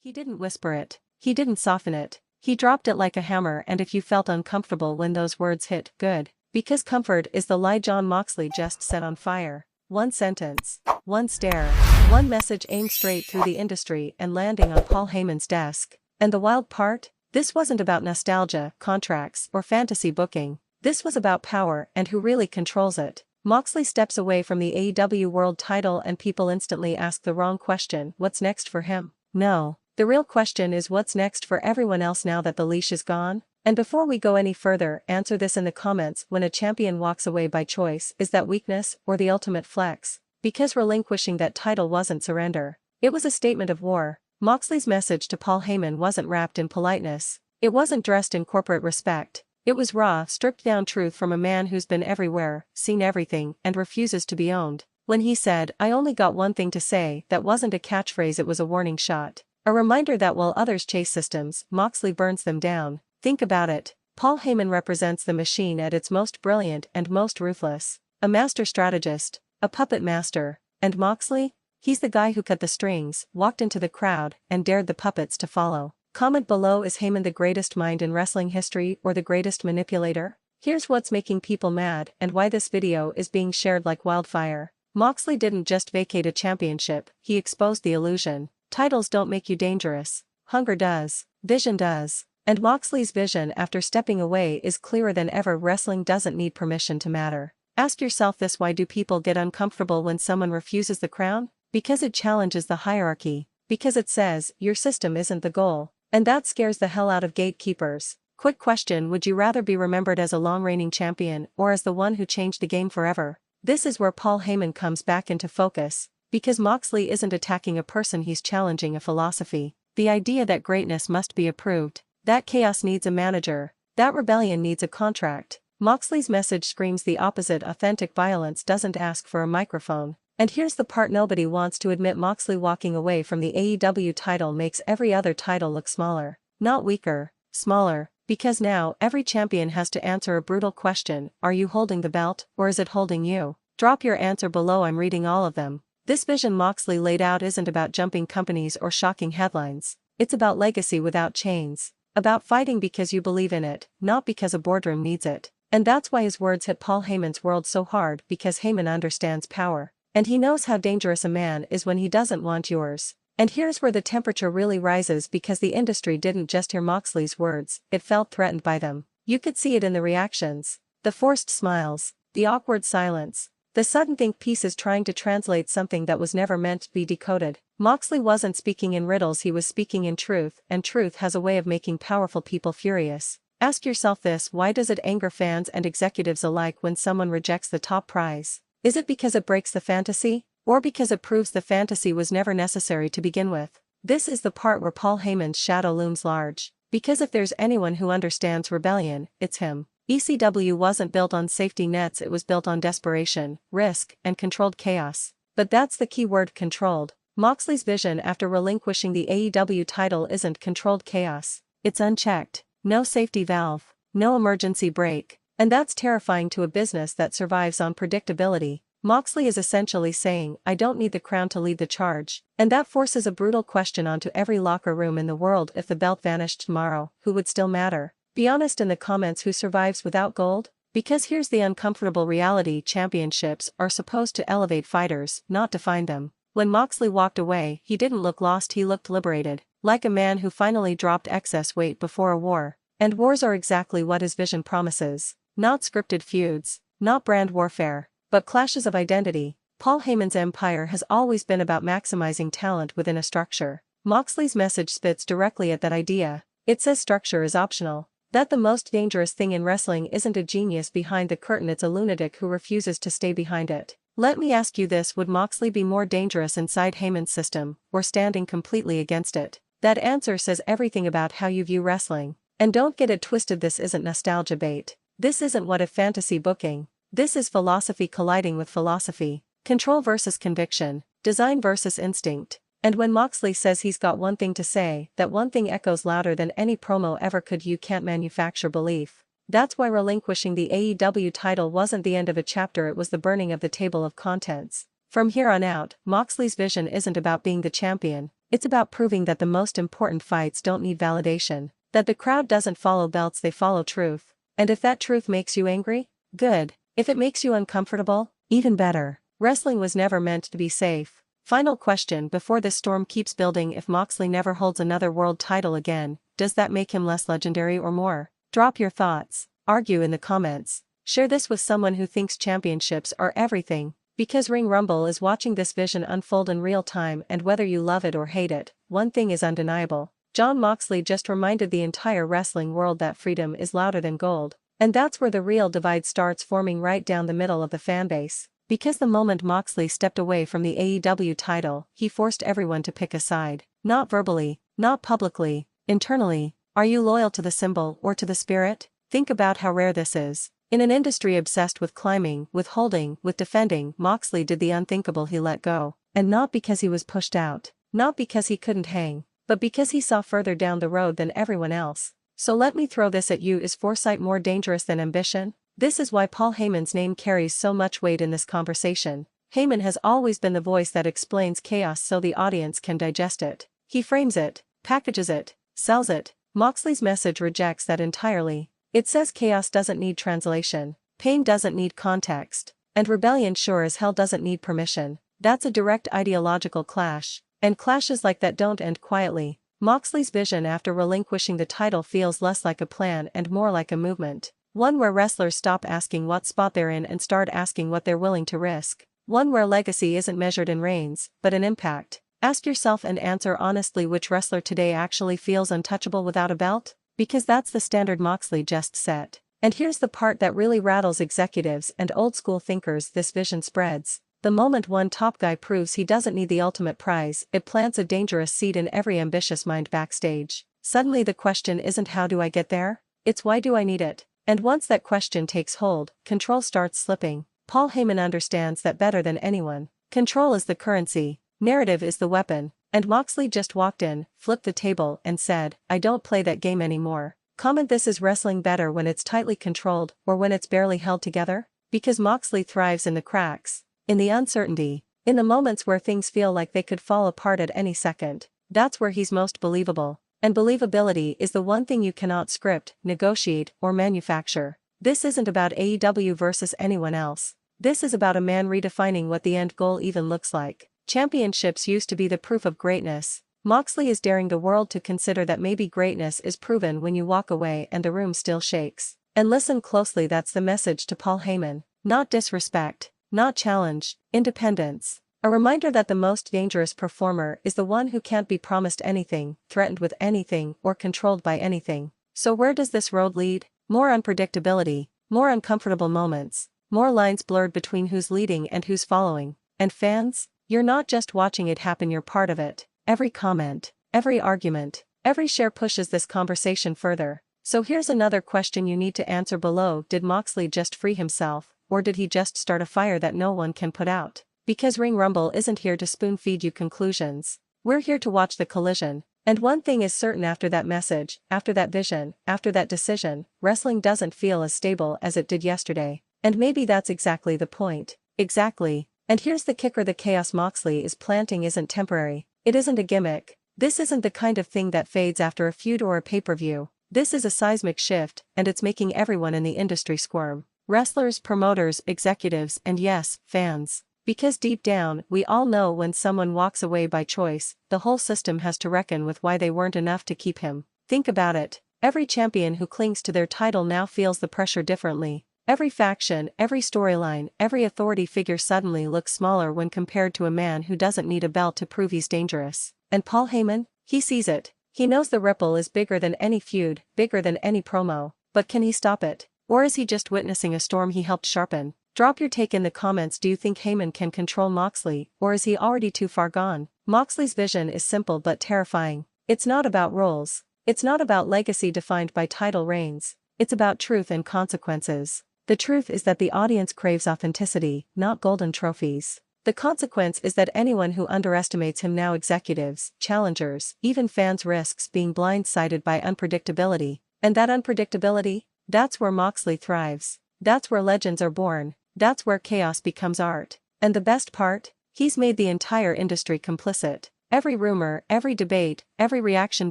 He didn't whisper it. He didn't soften it. He dropped it like a hammer, and if you felt uncomfortable when those words hit, good. Because comfort is the lie Jon Moxley just set on fire. One sentence, one stare, one message aimed straight through the industry and landing on Paul Heyman's desk. And the wild part? This wasn't about nostalgia, contracts, or fantasy booking. This was about power and who really controls it. Moxley steps away from the AEW World title and people instantly ask the wrong question: what's next for him? No. The real question is what's next for everyone else now that the leash is gone? And before we go any further, answer this in the comments: when a champion walks away by choice, is that weakness or the ultimate flex? Because relinquishing that title wasn't surrender. It was a statement of war. Moxley's message to Paul Heyman wasn't wrapped in politeness. It wasn't dressed in corporate respect. It was raw, stripped-down truth from a man who's been everywhere, seen everything, and refuses to be owned. When he said, "I only got one thing to say," that wasn't a catchphrase, it was a warning shot. A reminder that while others chase systems, Moxley burns them down. Think about it. Paul Heyman represents the machine at its most brilliant and most ruthless. A master strategist, a puppet master. And Moxley? He's the guy who cut the strings, walked into the crowd, and dared the puppets to follow. Comment below: is Heyman the greatest mind in wrestling history or the greatest manipulator? Here's what's making people mad and why this video is being shared like wildfire. Moxley didn't just vacate a championship, he exposed the illusion. Titles don't make you dangerous. Hunger does. Vision does. And Moxley's vision after stepping away is clearer than ever. Wrestling doesn't need permission to matter. Ask yourself this: why do people get uncomfortable when someone refuses the crown? Because it challenges the hierarchy. Because it says, your system isn't the goal. And that scares the hell out of gatekeepers. Quick question: would you rather be remembered as a long-reigning champion or as the one who changed the game forever? This is where Paul Heyman comes back into focus. Because Moxley isn't attacking a person, he's challenging a philosophy. The idea that greatness must be approved. That chaos needs a manager. That rebellion needs a contract. Moxley's message screams the opposite. Authentic violence doesn't ask for a microphone. And here's the part nobody wants to admit: Moxley walking away from the AEW title makes every other title look smaller. Not weaker, smaller. Because now, every champion has to answer a brutal question: are you holding the belt, or is it holding you? Drop your answer below, I'm reading all of them. This vision Moxley laid out isn't about jumping companies or shocking headlines. It's about legacy without chains. About fighting because you believe in it, not because a boardroom needs it. And that's why his words hit Paul Heyman's world so hard, because Heyman understands power. And he knows how dangerous a man is when he doesn't want yours. And here's where the temperature really rises, because the industry didn't just hear Moxley's words, it felt threatened by them. You could see it in the reactions. The forced smiles. The awkward silence. The sudden think pieces trying to translate something that was never meant to be decoded. Moxley wasn't speaking in riddles, he was speaking in truth, and truth has a way of making powerful people furious. Ask yourself this: why does it anger fans and executives alike when someone rejects the top prize? Is it because it breaks the fantasy? Or because it proves the fantasy was never necessary to begin with? This is the part where Paul Heyman's shadow looms large. Because if there's anyone who understands rebellion, it's him. ECW wasn't built on safety nets, it was built on desperation, risk, and controlled chaos. But that's the key word: controlled. Moxley's vision after relinquishing the AEW title isn't controlled chaos. It's unchecked. No safety valve. No emergency brake. And that's terrifying to a business that survives on predictability. Moxley is essentially saying, I don't need the crown to lead the charge. And that forces a brutal question onto every locker room in the world: if the belt vanished tomorrow, who would still matter? Be honest in the comments: who survives without gold? Because here's the uncomfortable reality: championships are supposed to elevate fighters, not define them. When Moxley walked away, he didn't look lost, he looked liberated. Like a man who finally dropped excess weight before a war. And wars are exactly what his vision promises. Not scripted feuds, not brand warfare, but clashes of identity. Paul Heyman's empire has always been about maximizing talent within a structure. Moxley's message spits directly at that idea. It says structure is optional. That the most dangerous thing in wrestling isn't a genius behind the curtain, it's a lunatic who refuses to stay behind it. Let me ask you this: would Moxley be more dangerous inside Heyman's system, or standing completely against it? That answer says everything about how you view wrestling. And don't get it twisted, this isn't nostalgia bait. This isn't what if fantasy booking. This is philosophy colliding with philosophy. Control versus conviction. Design versus instinct. And when Moxley says he's got one thing to say, that one thing echoes louder than any promo ever could. You can't manufacture belief. That's why relinquishing the AEW title wasn't the end of a chapter, it was the burning of the table of contents. From here on out, Moxley's vision isn't about being the champion, It's about proving that the most important fights don't need validation, that the crowd doesn't follow belts, they follow truth. And if that truth makes you angry, good. If it makes you uncomfortable, even better. Wrestling was never meant to be safe. Final question before this storm keeps building: if Moxley never holds another world title again, does that make him less legendary or more? Drop your thoughts. Argue in the comments. Share this with someone who thinks championships are everything. Because Ring Rumble is watching this vision unfold in real time, and whether you love it or hate it, one thing is undeniable. Jon Moxley just reminded the entire wrestling world that freedom is louder than gold. And that's where the real divide starts forming, right down the middle of the fanbase. Because the moment Moxley stepped away from the AEW title, he forced everyone to pick a side. Not verbally, not publicly, internally. Are you loyal to the symbol or to the spirit? Think about how rare this is. In an industry obsessed with climbing, with holding, with defending, Moxley did the unthinkable. He let go. And not because he was pushed out. Not because he couldn't hang. But because he saw further down the road than everyone else. So let me throw this at you: is foresight more dangerous than ambition? This is why Paul Heyman's name carries so much weight in this conversation. Heyman has always been the voice that explains chaos so the audience can digest it. He frames it, packages it, sells it. Moxley's message rejects that entirely. It says chaos doesn't need translation, pain doesn't need context, and rebellion sure as hell doesn't need permission. That's a direct ideological clash, and clashes like that don't end quietly. Moxley's vision after relinquishing the title feels less like a plan and more like a movement. One where wrestlers stop asking what spot they're in and start asking what they're willing to risk. One where legacy isn't measured in reigns, but in impact. Ask yourself and answer honestly: which wrestler today actually feels untouchable without a belt? Because that's the standard Moxley just set. And here's the part that really rattles executives and old-school thinkers: this vision spreads. The moment one top guy proves he doesn't need the ultimate prize, it plants a dangerous seed in every ambitious mind backstage. Suddenly the question isn't how do I get there? It's why do I need it? And once that question takes hold, control starts slipping. Paul Heyman understands that better than anyone. Control is the currency, narrative is the weapon. And Moxley just walked in, flipped the table, and said, "I don't play that game anymore." Comment: this is wrestling better when it's tightly controlled or when it's barely held together? Because Moxley thrives in the cracks, in the uncertainty, in the moments where things feel like they could fall apart at any second. That's where he's most believable. And believability is the one thing you cannot script, negotiate, or manufacture. This isn't about AEW versus anyone else. This is about a man redefining what the end goal even looks like. Championships used to be the proof of greatness. Moxley is daring the world to consider that maybe greatness is proven when you walk away and the room still shakes. And listen closely, that's the message to Paul Heyman. Not disrespect, not challenge, independence. A reminder that the most dangerous performer is the one who can't be promised anything, threatened with anything, or controlled by anything. So where does this road lead? More unpredictability, more uncomfortable moments, more lines blurred between who's leading and who's following. And fans? You're not just watching it happen, you're part of it. Every comment, every argument, every share pushes this conversation further. So here's another question you need to answer below: did Moxley just free himself, or did he just start a fire that no one can put out? Because Ring Rumble isn't here to spoon-feed you conclusions. We're here to watch the collision. And one thing is certain: after that message, after that vision, after that decision, wrestling doesn't feel as stable as it did yesterday. And maybe that's exactly the point. Exactly. And here's the kicker: the chaos Moxley is planting isn't temporary. It isn't a gimmick. This isn't the kind of thing that fades after a feud or a pay-per-view. This is a seismic shift, and it's making everyone in the industry squirm. Wrestlers, promoters, executives, and yes, fans. Because deep down, we all know when someone walks away by choice, the whole system has to reckon with why they weren't enough to keep him. Think about it. Every champion who clings to their title now feels the pressure differently. Every faction, every storyline, every authority figure suddenly looks smaller when compared to a man who doesn't need a belt to prove he's dangerous. And Paul Heyman? He sees it. He knows the ripple is bigger than any feud, bigger than any promo. But can he stop it? Or is he just witnessing a storm he helped sharpen? Drop your take in the comments. Do you think Heyman can control Moxley, or is he already too far gone? Moxley's vision is simple but terrifying. It's not about roles. It's not about legacy defined by title reigns. It's about truth and consequences. The truth is that the audience craves authenticity, not golden trophies. The consequence is that anyone who underestimates him now, executives, challengers, even fans, risks being blindsided by unpredictability. And that unpredictability? That's where Moxley thrives. That's where legends are born. That's where chaos becomes art. And the best part? He's made the entire industry complicit. Every rumor, every debate, every reaction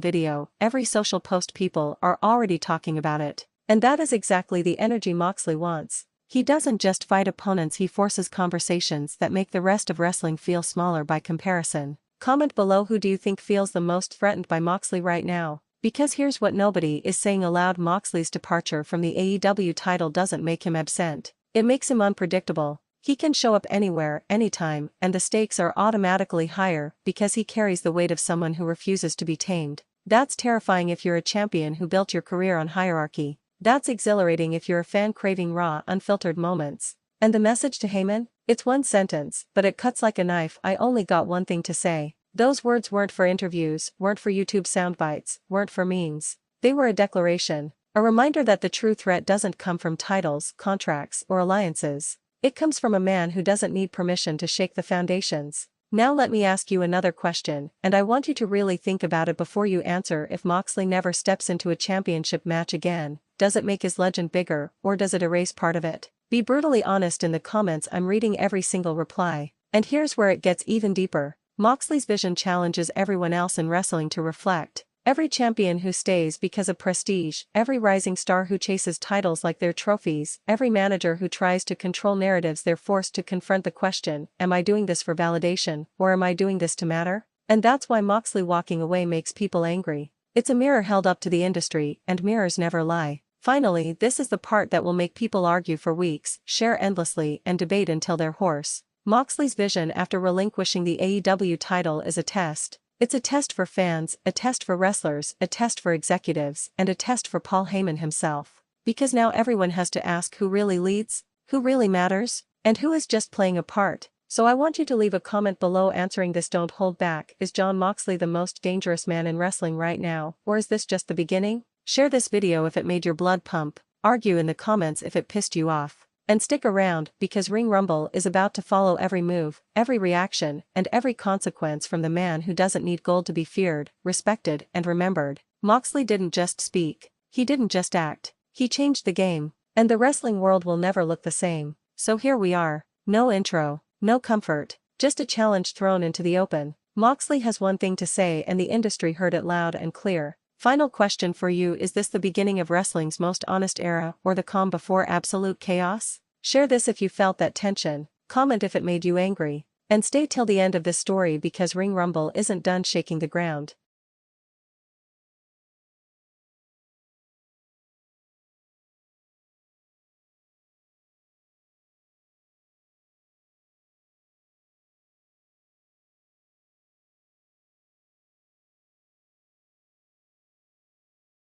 video, every social post, people are already talking about it. And that is exactly the energy Moxley wants. He doesn't just fight opponents, he forces conversations that make the rest of wrestling feel smaller by comparison. Comment below, who do you think feels the most threatened by Moxley right now? Because here's what nobody is saying aloud: Moxley's departure from the AEW title doesn't make him absent. It makes him unpredictable. He can show up anywhere, anytime, and the stakes are automatically higher because he carries the weight of someone who refuses to be tamed. That's terrifying if you're a champion who built your career on hierarchy. That's exhilarating if you're a fan craving raw, unfiltered moments. And the message to Heyman? It's one sentence, but it cuts like a knife: I only got one thing to say. Those words weren't for interviews, weren't for YouTube soundbites, weren't for memes. They were a declaration. A reminder that the true threat doesn't come from titles, contracts, or alliances. It comes from a man who doesn't need permission to shake the foundations. Now let me ask you another question, and I want you to really think about it before you answer. If Moxley never steps into a championship match again, does it make his legend bigger, or does it erase part of it? Be brutally honest in the comments. I'm reading every single reply. And here's where it gets even deeper. Moxley's vision challenges everyone else in wrestling to reflect. Every champion who stays because of prestige, every rising star who chases titles like their trophies, every manager who tries to control narratives, they're forced to confront the question: am I doing this for validation, or am I doing this to matter? And that's why Moxley walking away makes people angry. It's a mirror held up to the industry, and mirrors never lie. Finally, this is the part that will make people argue for weeks, share endlessly, and debate until they're hoarse. Moxley's vision after relinquishing the AEW title is a test. It's a test for fans, a test for wrestlers, a test for executives, and a test for Paul Heyman himself. Because now everyone has to ask who really leads, who really matters, and who is just playing a part. So I want you to leave a comment below answering this. Don't hold back. Is Jon Moxley the most dangerous man in wrestling right now, or is this just the beginning? Share this video if it made your blood pump. Argue in the comments if it pissed you off. And stick around, because Ring Rumble is about to follow every move, every reaction, and every consequence from the man who doesn't need gold to be feared, respected, and remembered. Moxley didn't just speak. He didn't just act. He changed the game. And the wrestling world will never look the same. So here we are. No intro, no comfort, just a challenge thrown into the open. Moxley has one thing to say, and the industry heard it loud and clear. Final question for you: is this the beginning of wrestling's most honest era, or the calm before absolute chaos? Share this if you felt that tension, comment if it made you angry, and stay till the end of this story, because Ring Rumble isn't done shaking the ground.